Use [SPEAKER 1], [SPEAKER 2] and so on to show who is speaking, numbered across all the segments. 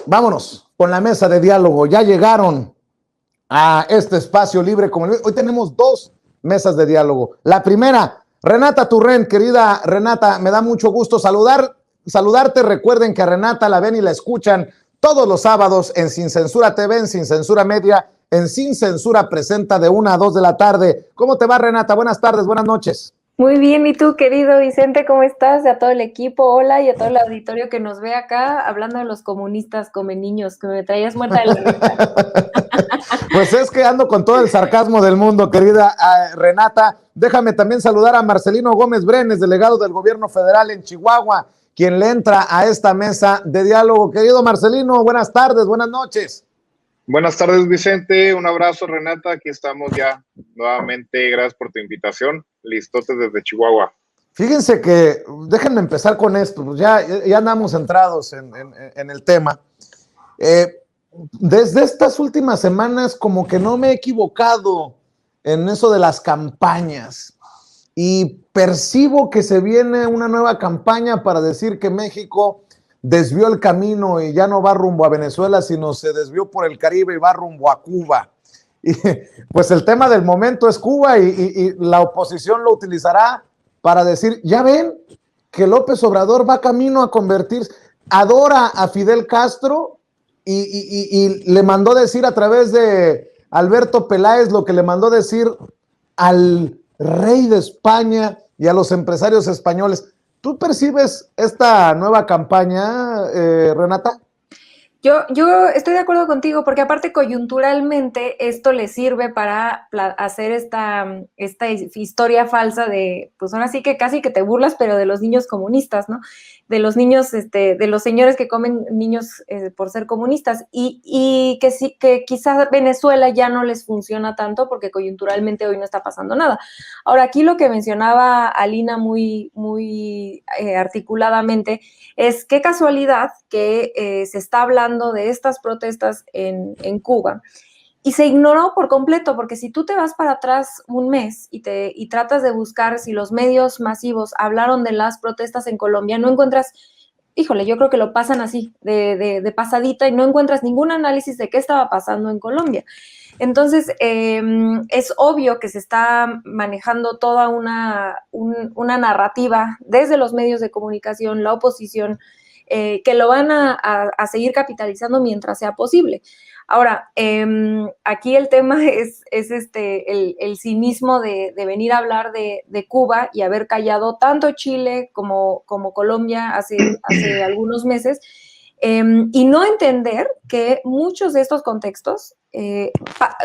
[SPEAKER 1] Vámonos con la mesa de diálogo. Ya llegaron a este espacio libre. Hoy tenemos dos mesas de diálogo. La primera, Renata Turrent. Querida Renata, me da mucho gusto saludarte. Recuerden que a Renata la ven y la escuchan todos los sábados en Sin Censura TV, en Sin Censura Media, en Sin Censura Presenta de 1 a 2 de la tarde. ¿Cómo te va, Renata? Buenas tardes, buenas noches.
[SPEAKER 2] Muy bien, ¿y tú, querido Vicente, cómo estás? Y a todo el equipo, hola, y a todo el auditorio que nos ve acá, hablando de los comunistas come niños, que me traías muerta de la risa.
[SPEAKER 1] Pues es que ando con todo el sarcasmo del mundo, querida Renata. Déjame también saludar a Marcelino Gómez Brenes, delegado del gobierno federal en Chihuahua, quien le entra a esta mesa de diálogo. Querido Marcelino, buenas tardes, buenas noches.
[SPEAKER 3] Buenas tardes, Vicente. Un abrazo, Renata. Aquí estamos ya nuevamente. Gracias por tu invitación. Listotes desde Chihuahua.
[SPEAKER 1] Fíjense que, déjenme empezar con esto, pues ya andamos centrados en el tema. Desde estas últimas semanas como que no me he equivocado en eso de las campañas y percibo que se viene una nueva campaña para decir que México desvió el camino y ya no va rumbo a Venezuela, sino se desvió por el Caribe y va rumbo a Cuba. Y pues el tema del momento es Cuba y la oposición lo utilizará para decir, ya ven que López Obrador va camino a convertirse, adora a Fidel Castro y le mandó decir a través de Alberto Peláez lo que le mandó decir al rey de España y a los empresarios españoles. ¿Tú percibes esta nueva campaña, Renata?
[SPEAKER 2] Yo estoy de acuerdo contigo, porque aparte coyunturalmente esto le sirve para hacer esta historia falsa de, pues ahora sí que casi que te burlas, pero de los niños comunistas, ¿no? De los niños, de los señores que comen niños por ser comunistas, y que sí, que quizás Venezuela ya no les funciona tanto porque coyunturalmente hoy no está pasando nada. Ahora, aquí lo que mencionaba Alina muy articuladamente es qué casualidad que se está hablando de estas protestas en Cuba y se ignoró por completo, porque si tú te vas para atrás un mes y tratas de buscar si los medios masivos hablaron de las protestas en Colombia, no encuentras, híjole, yo creo que lo pasan así, de pasadita, y no encuentras ningún análisis de qué estaba pasando en Colombia. Entonces, es obvio que se está manejando toda una narrativa desde los medios de comunicación, la oposición, que lo van a seguir capitalizando mientras sea posible. Ahora, aquí el tema es el cinismo de venir a hablar de Cuba y haber callado tanto Chile como Colombia hace algunos meses, y no entender que muchos de estos contextos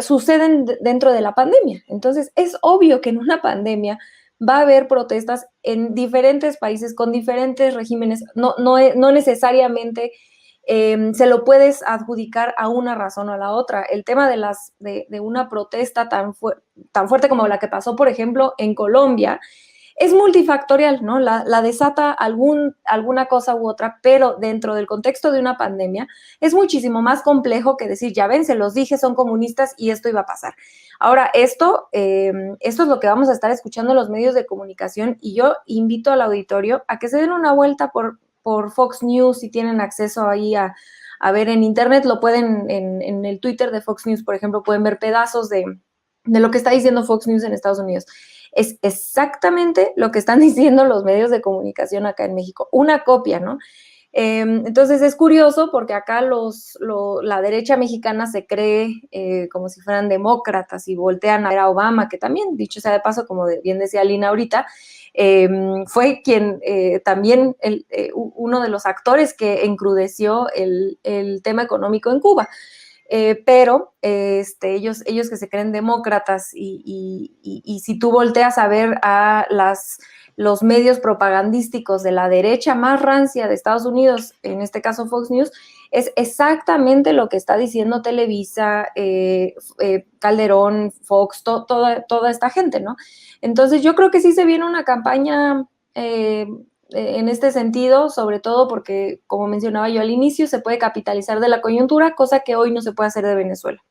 [SPEAKER 2] suceden dentro de la pandemia. Entonces, es obvio que en una pandemia va a haber protestas en diferentes países con diferentes regímenes, no necesariamente se lo puedes adjudicar a una razón o a la otra. El tema de una protesta tan fuerte como la que pasó, por ejemplo, en Colombia, es multifactorial, ¿no? La desata alguna cosa u otra, pero dentro del contexto de una pandemia es muchísimo más complejo que decir, ya ven, se los dije, son comunistas y esto iba a pasar. Ahora, esto es lo que vamos a estar escuchando en los medios de comunicación, y yo invito al auditorio a que se den una vuelta por Fox News si tienen acceso ahí a ver en internet, lo pueden en el Twitter de Fox News, por ejemplo, pueden ver pedazos de lo que está diciendo Fox News en Estados Unidos. Es exactamente lo que están diciendo los medios de comunicación acá en México, una copia, ¿no? Entonces es curioso porque acá la derecha mexicana se cree como si fueran demócratas y voltean a ver a Obama, que también, dicho sea de paso, como bien decía Lina ahorita, fue quien también uno de los actores que encrudeció el tema económico en Cuba. Pero ellos que se creen demócratas y si tú volteas a ver a los medios propagandísticos de la derecha más rancia de Estados Unidos, en este caso Fox News, es exactamente lo que está diciendo Televisa, Calderón, Fox, toda esta gente, ¿no? Entonces yo creo que sí se viene una campaña en este sentido, sobre todo porque, como mencionaba yo al inicio, se puede capitalizar de la coyuntura, cosa que hoy no se puede hacer de Venezuela.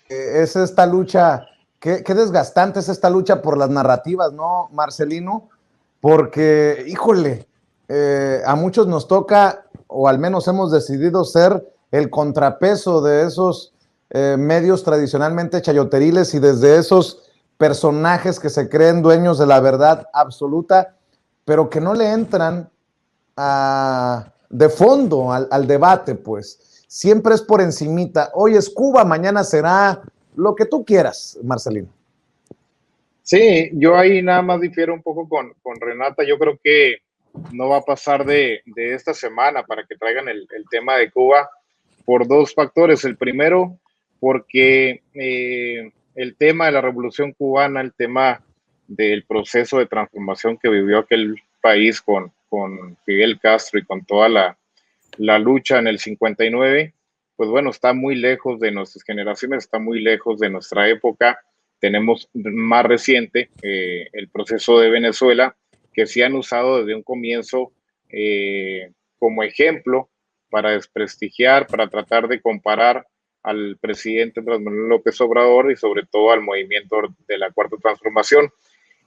[SPEAKER 1] Es esta lucha, qué desgastante es esta lucha por las narrativas, ¿no, Marcelino? Porque, híjole, a muchos nos toca o al menos hemos decidido ser el contrapeso de esos medios tradicionalmente chayoteriles y desde esos personajes que se creen dueños de la verdad absoluta, pero que no le entran de fondo al debate, pues. Siempre es por encimita. Hoy es Cuba, mañana será lo que tú quieras, Marcelino.
[SPEAKER 3] Sí, yo ahí nada más difiero un poco con Renata. Yo creo que no va a pasar de esta semana para que traigan el tema de Cuba por dos factores. El primero, porque el tema de la Revolución Cubana, el tema del proceso de transformación que vivió aquel país con Fidel Castro y con toda la lucha en el 59, pues bueno, está muy lejos de nuestras generaciones, está muy lejos de nuestra época. Tenemos más reciente el proceso de Venezuela, que sí han usado desde un comienzo como ejemplo para desprestigiar, para tratar de comparar al presidente Andrés Manuel López Obrador y sobre todo al movimiento de la Cuarta Transformación.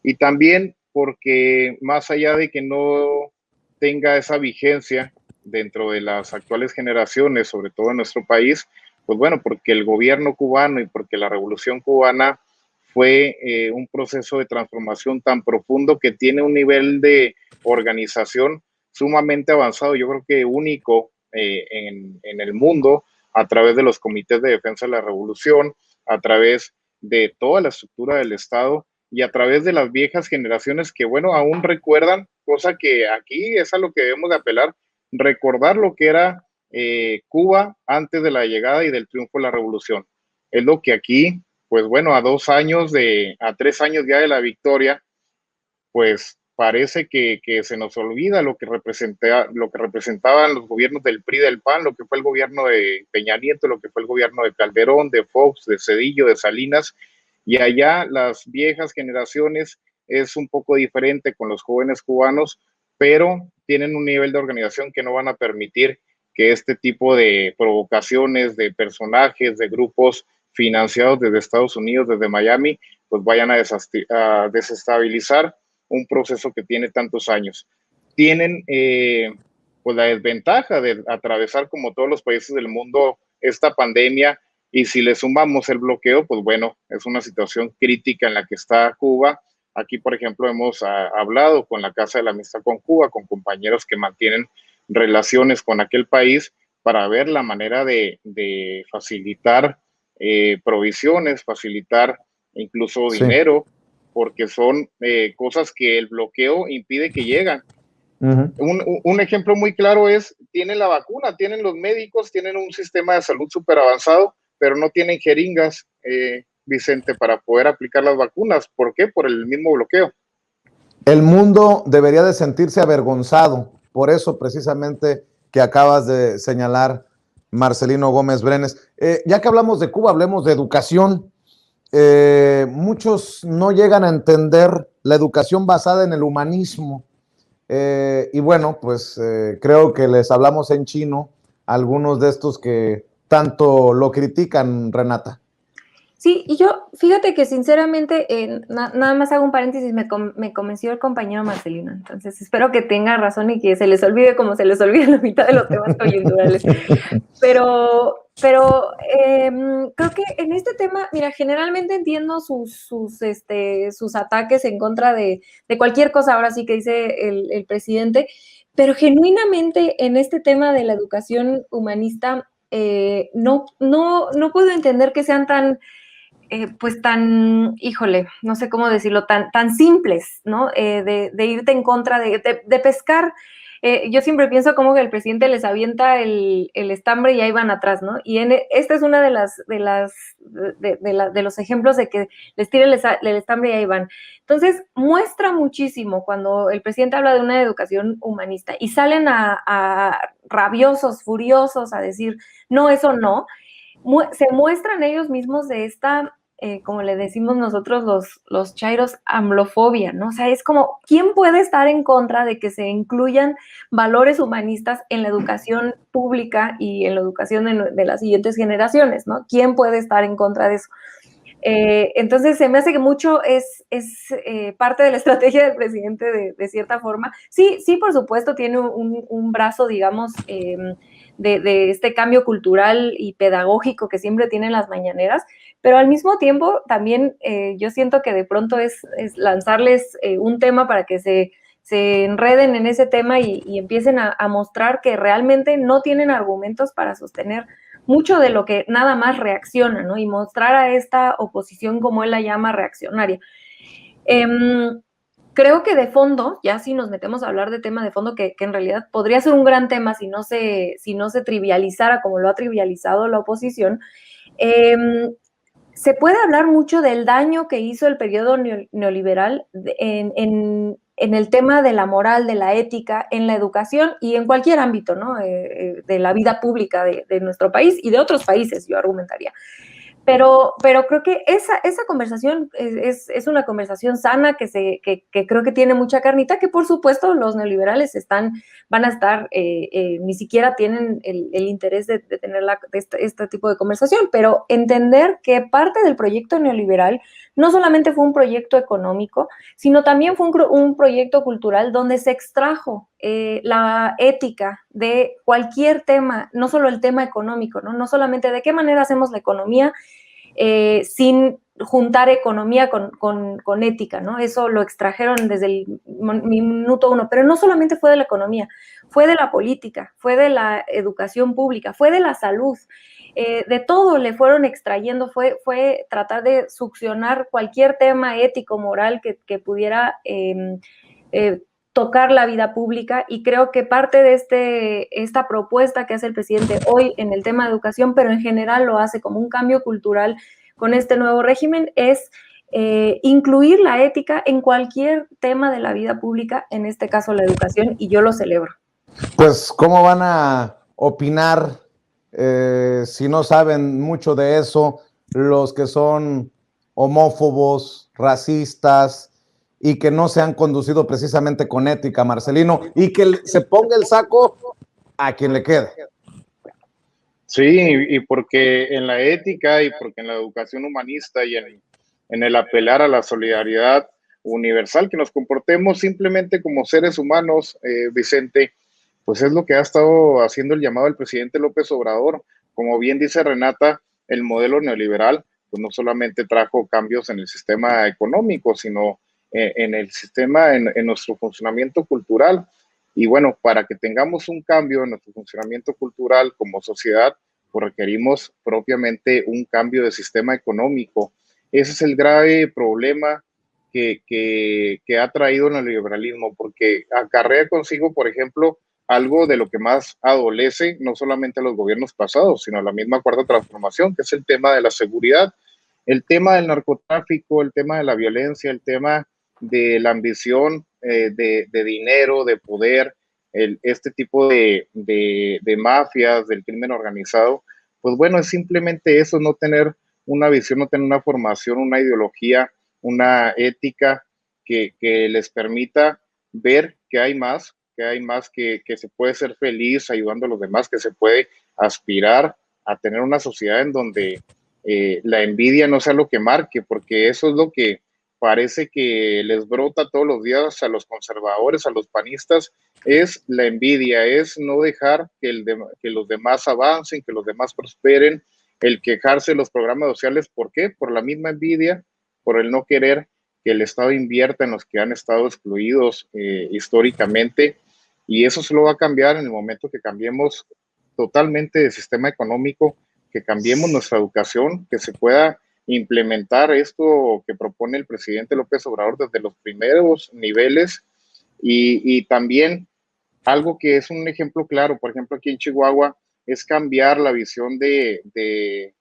[SPEAKER 3] Y también porque más allá de que no tenga esa vigencia dentro de las actuales generaciones, sobre todo en nuestro país, pues bueno, porque el gobierno cubano y porque la revolución cubana fue un proceso de transformación tan profundo que tiene un nivel de organización sumamente avanzado, yo creo que único en el mundo, a través de los comités de defensa de la revolución, a través de toda la estructura del Estado y a través de las viejas generaciones que, bueno, aún recuerdan, cosa que aquí es a lo que debemos de apelar, recordar lo que era Cuba antes de la llegada y del triunfo de la revolución. Es lo que aquí, pues bueno, a 3 años ya de la victoria, pues parece que se nos olvida lo que representaban los gobiernos del PRI, del PAN, lo que fue el gobierno de Peña Nieto, lo que fue el gobierno de Calderón, de Fox, de Zedillo, de Salinas, y allá las viejas generaciones es un poco diferente con los jóvenes cubanos, pero tienen un nivel de organización que no van a permitir que este tipo de provocaciones de personajes, de grupos financiados desde Estados Unidos, desde Miami, pues vayan a desestabilizar un proceso que tiene tantos años. Tienen pues la desventaja de atravesar, como todos los países del mundo, esta pandemia, y si le sumamos el bloqueo, pues bueno, es una situación crítica en la que está Cuba. Aquí, por ejemplo, hemos hablado con la Casa de la Amistad con Cuba, con compañeros que mantienen relaciones con aquel país para ver la manera de facilitar provisiones, facilitar incluso dinero, porque son cosas que el bloqueo impide que lleguen. Un ejemplo muy claro es, tienen la vacuna, tienen los médicos, tienen un sistema de salud súper avanzado, pero no tienen jeringas, Vicente, para poder aplicar las vacunas. ¿Por qué? Por el mismo bloqueo.
[SPEAKER 1] El mundo debería de sentirse avergonzado, por eso precisamente que acabas de señalar, Marcelino Gómez Brenes. Ya que hablamos de Cuba, hablemos de educación. Muchos no llegan a entender la educación basada en el humanismo. Y bueno, pues creo que les hablamos en chino a algunos de estos que tanto lo critican, Renata.
[SPEAKER 2] Sí, y yo, fíjate que sinceramente, nada más hago un paréntesis, me convenció el compañero Marcelino, entonces espero que tenga razón y que se les olvide como se les olvida la mitad de los temas coyunturales. Pero creo que en este tema, mira, generalmente entiendo sus ataques en contra de cualquier cosa, ahora sí que dice el presidente, pero genuinamente en este tema de la educación humanista, no puedo entender que sean tan... pues tan, híjole, no sé cómo decirlo, tan simples, ¿no? De irte en contra, de pescar. Yo siempre pienso como que el presidente les avienta el estambre y ahí van atrás, ¿no? Y esta es una de los ejemplos de que les tira el estambre y ahí van. Entonces, muestra muchísimo cuando el presidente habla de una educación humanista y salen a rabiosos, furiosos a decir, no, eso no. Se muestran ellos mismos de esta, como le decimos nosotros los chairos, amlofobia, ¿no? O sea, es como, ¿quién puede estar en contra de que se incluyan valores humanistas en la educación pública y en la educación de las siguientes generaciones, ¿no? ¿Quién puede estar en contra de eso? Entonces se me hace que mucho es parte de la estrategia del presidente de cierta forma. Sí, sí, por supuesto, tiene un brazo, digamos, de este cambio cultural y pedagógico que siempre tienen las mañaneras, pero al mismo tiempo también yo siento que de pronto es lanzarles un tema para que se enreden en ese tema y empiecen a mostrar que realmente no tienen argumentos para sostener mucho de lo que nada más reacciona, ¿no? Y mostrar a esta oposición, como él la llama, reaccionaria. Creo que de fondo, ya si nos metemos a hablar de tema de fondo, que en realidad podría ser un gran tema si no se trivializara como lo ha trivializado la oposición, se puede hablar mucho del daño que hizo el periodo neoliberal en el tema de la moral, de la ética, en la educación y en cualquier ámbito, ¿no? De la vida pública de nuestro país y de otros países, yo argumentaría. Pero creo que esa conversación es una conversación sana que creo que tiene mucha carnita, que por supuesto los neoliberales van a estar, ni siquiera tienen el interés de tener este tipo de conversación, pero entender que parte del proyecto neoliberal no solamente fue un proyecto económico, sino también fue un proyecto cultural donde se extrajo la ética de cualquier tema, no solo el tema económico, no solamente de qué manera hacemos la economía, sin juntar economía con ética, ¿no? Eso lo extrajeron desde el minuto uno, pero no solamente fue de la economía, fue de la política, fue de la educación pública, fue de la salud, de todo le fueron extrayendo, fue tratar de succionar cualquier tema ético, moral que pudiera tocar la vida pública, y creo que parte de esta propuesta que hace el presidente hoy en el tema de educación, pero en general lo hace como un cambio cultural con este nuevo régimen, es incluir la ética en cualquier tema de la vida pública, en este caso la educación, y yo lo celebro.
[SPEAKER 1] Pues, ¿cómo van a opinar si no saben mucho de eso los que son homófobos, racistas y que no se han conducido precisamente con ética, Marcelino, y que se ponga el saco a quien le quede?
[SPEAKER 3] Sí, y porque en la ética y porque en la educación humanista y en el apelar a la solidaridad universal, que nos comportemos simplemente como seres humanos, Vicente, pues es lo que ha estado haciendo el llamado del presidente López Obrador. Como bien dice Renata, el modelo neoliberal pues no solamente trajo cambios en el sistema económico, sino en el sistema, en nuestro funcionamiento cultural. Y bueno, para que tengamos un cambio en nuestro funcionamiento cultural como sociedad, pues requerimos propiamente un cambio de sistema económico. Ese es el grave problema que ha traído el neoliberalismo, porque acarrea consigo, por ejemplo, algo de lo que más adolece no solamente a los gobiernos pasados, sino a la misma cuarta transformación, que es el tema de la seguridad, el tema del narcotráfico, el tema de la violencia, el tema de la ambición de dinero, de poder, este tipo de mafias, del crimen organizado. Pues bueno, es simplemente eso, no tener una visión, no tener una formación, una ideología, una ética que les permita ver que hay más, que se puede ser feliz ayudando a los demás, que se puede aspirar a tener una sociedad en donde la envidia no sea lo que marque, porque eso es lo que parece que les brota todos los días a los conservadores, a los panistas, es la envidia, es no dejar que los demás avancen, que los demás prosperen, el quejarse de los programas sociales. ¿Por qué? Por la misma envidia, por el no querer que el Estado invierta en los que han estado excluidos históricamente, y eso solo va a cambiar en el momento que cambiemos totalmente de sistema económico, que cambiemos nuestra educación, que se pueda implementar esto que propone el presidente López Obrador desde los primeros niveles, y también algo que es un ejemplo claro, por ejemplo, aquí en Chihuahua, es cambiar la visión de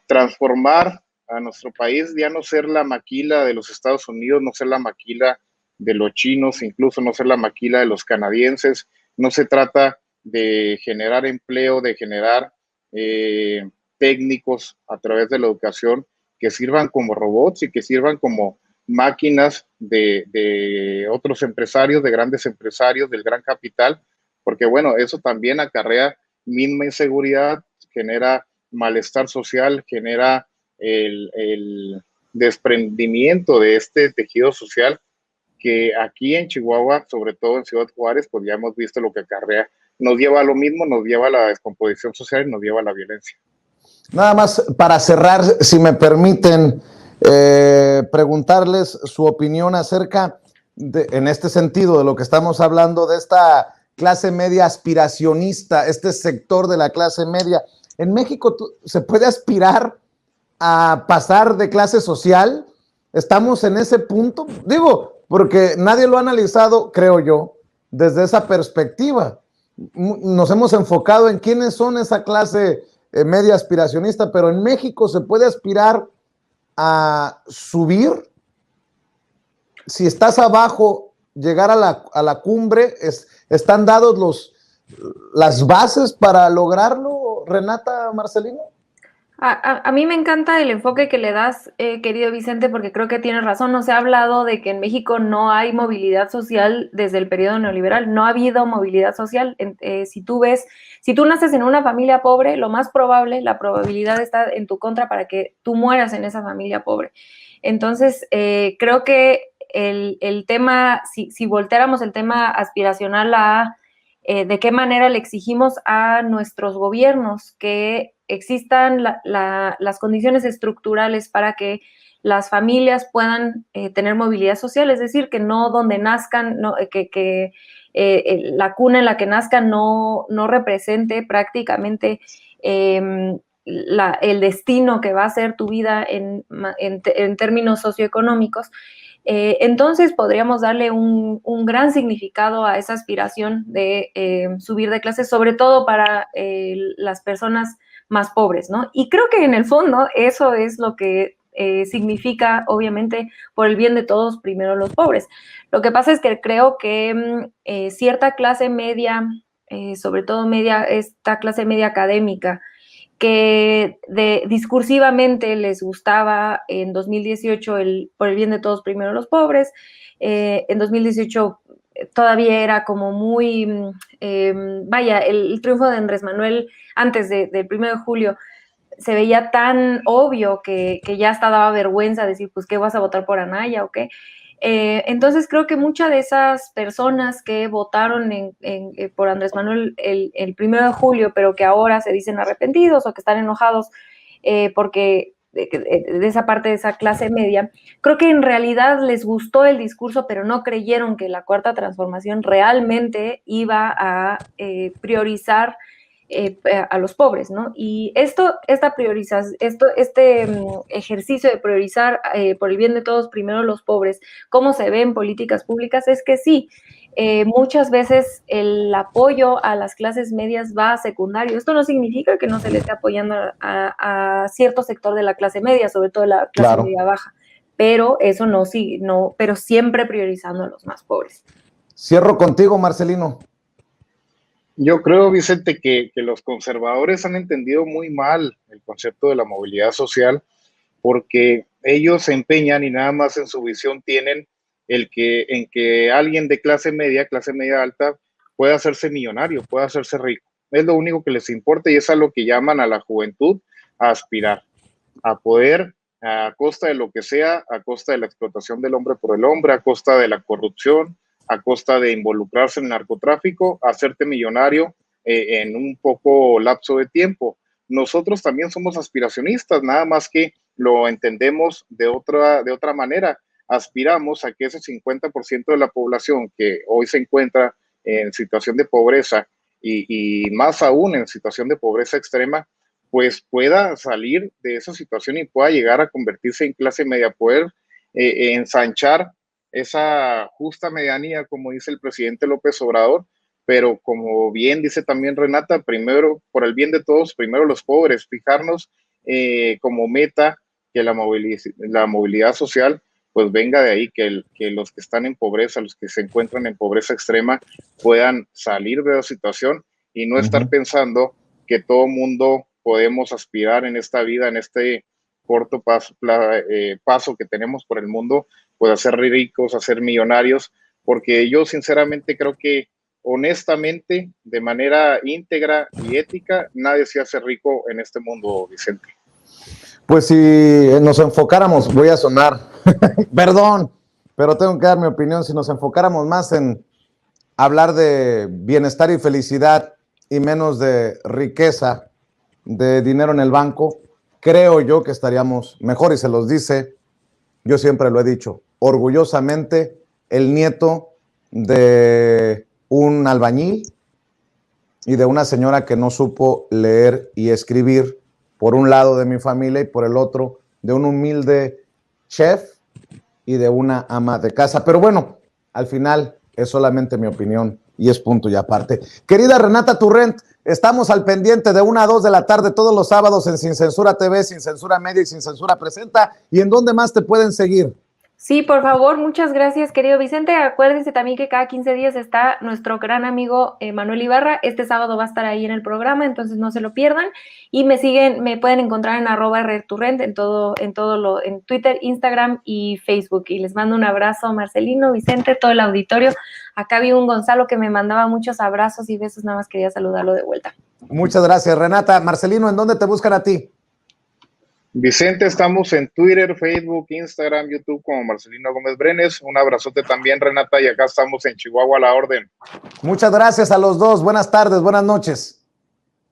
[SPEAKER 3] transformar a nuestro país, ya no ser la maquila de los Estados Unidos, no ser la maquila de los chinos, incluso no ser la maquila de los canadienses. No se trata de generar empleo, de generar técnicos a través de la educación que sirvan como robots y que sirvan como máquinas de otros empresarios, de grandes empresarios, del gran capital, porque bueno, eso también acarrea misma inseguridad, genera malestar social, genera el desprendimiento de este tejido social que aquí en Chihuahua, sobre todo en Ciudad Juárez, pues ya hemos visto lo que acarrea. Nos lleva a lo mismo, nos lleva a la descomposición social y nos lleva a la violencia.
[SPEAKER 1] Nada más para cerrar, si me permiten preguntarles su opinión acerca, en este sentido, de lo que estamos hablando, de esta clase media aspiracionista, este sector de la clase media. ¿En México se puede aspirar a pasar de clase social? ¿Estamos en ese punto? Digo, porque nadie lo ha analizado, creo yo, desde esa perspectiva. Nos hemos enfocado en quiénes son esa clase media aspiracionista, pero en México se puede aspirar a subir. Si estás abajo, llegar a la cumbre, ¿están dados las bases para lograrlo, Renata, Marcelino?
[SPEAKER 2] A mí me encanta el enfoque que le das, querido Vicente, porque creo que tienes razón. No se ha hablado de que en México no hay movilidad social desde el periodo neoliberal. No ha habido movilidad social. Si tú naces en una familia pobre, lo más probable, la probabilidad está en tu contra para que tú mueras en esa familia pobre. Entonces, creo que el tema, si volteáramos el tema aspiracional a de qué manera le exigimos a nuestros gobiernos que existan las condiciones estructurales para que las familias puedan tener movilidad social, es decir, que no donde nazcan, no, que la cuna en la que nazcan no represente prácticamente el destino que va a ser tu vida en términos socioeconómicos. Entonces podríamos darle un gran significado a esa aspiración de subir de clase, sobre todo para las personas más pobres, ¿no? Y creo que en el fondo eso es lo que significa, obviamente, por el bien de todos, primero los pobres. Lo que pasa es que creo que cierta clase media, sobre todo esta clase media académica, que discursivamente les gustaba en 2018 por el bien de todos, primero los pobres. En 2018 todavía era como muy, vaya, el triunfo de Andrés Manuel antes del 1 de julio se veía tan obvio que ya hasta daba vergüenza decir, pues, ¿qué vas a votar por Anaya o qué? Entonces creo que muchas de esas personas que votaron por Andrés Manuel el 1 de julio, pero que ahora se dicen arrepentidos o que están enojados porque de esa parte de esa clase media, creo que en realidad les gustó el discurso, pero no creyeron que la Cuarta Transformación realmente iba a priorizar a los pobres, ¿no? Y este ejercicio de priorizar por el bien de todos, primero los pobres, cómo se ve en políticas públicas, es que sí, muchas veces el apoyo a las clases medias va a secundario. Esto no significa que no se le esté apoyando a cierto sector de la clase media, sobre todo la clase media baja, pero eso pero siempre priorizando a los más pobres.
[SPEAKER 1] Cierro contigo, Marcelino.
[SPEAKER 3] Yo creo, Vicente, que los conservadores han entendido muy mal el concepto de la movilidad social, porque ellos se empeñan y nada más en su visión tienen en que alguien de clase media alta, pueda hacerse millonario, pueda hacerse rico. Es lo único que les importa y es a lo que llaman a la juventud a aspirar, a poder, a costa de lo que sea, a costa de la explotación del hombre por el hombre, a costa de la corrupción, a costa de involucrarse en el narcotráfico, hacerte millonario en un poco lapso de tiempo. Nosotros también somos aspiracionistas, nada más que lo entendemos de otra manera. Aspiramos a que ese 50% de la población que hoy se encuentra en situación de pobreza y más aún en situación de pobreza extrema, pues pueda salir de esa situación y pueda llegar a convertirse en clase media, poder ensanchar esa justa medianía, como dice el presidente López Obrador, pero como bien dice también Renata, primero, por el bien de todos, primero los pobres, fijarnos como meta que la movilidad social pues venga de ahí, que los que están en pobreza, los que se encuentran en pobreza extrema, puedan salir de la situación y no estar pensando que todo mundo podemos aspirar en esta vida, en este corto paso que tenemos por el mundo, pues a ser ricos, a ser millonarios, porque yo sinceramente creo que honestamente, de manera íntegra y ética, nadie se hace rico en este mundo, Vicente.
[SPEAKER 1] Pues si nos enfocáramos, voy a sonar, perdón, pero tengo que dar mi opinión, si nos enfocáramos más en hablar de bienestar y felicidad y menos de riqueza, de dinero en el banco, creo yo que estaríamos mejor, y se los dice, yo siempre lo he dicho, orgullosamente, el nieto de un albañil y de una señora que no supo leer y escribir, por un lado de mi familia y por el otro de un humilde chef y de una ama de casa. Pero bueno, al final es solamente mi opinión y es punto y aparte. Querida Renata Turrent, estamos al pendiente de 1 a 2 de la tarde todos los sábados en Sin Censura TV, Sin Censura Media y Sin Censura Presenta. ¿Y en dónde más te pueden seguir?
[SPEAKER 2] Sí, por favor, muchas gracias, querido Vicente. Acuérdense también que cada 15 días está nuestro gran amigo Manuel Ibarra. Este sábado va a estar ahí en el programa, entonces no se lo pierdan. Y me pueden encontrar en @rturrent en Twitter, Instagram y Facebook. Y les mando un abrazo a Marcelino, Vicente, todo el auditorio. Acá vi un Gonzalo que me mandaba muchos abrazos y besos, nada más quería saludarlo de vuelta.
[SPEAKER 1] Muchas gracias, Renata. Marcelino, ¿en dónde te buscan a ti?
[SPEAKER 3] Vicente, estamos en Twitter, Facebook, Instagram, YouTube como Marcelino Gómez Brenes. Un abrazote también, Renata, y acá estamos en Chihuahua a la orden.
[SPEAKER 1] Muchas gracias a los dos. Buenas tardes, buenas noches.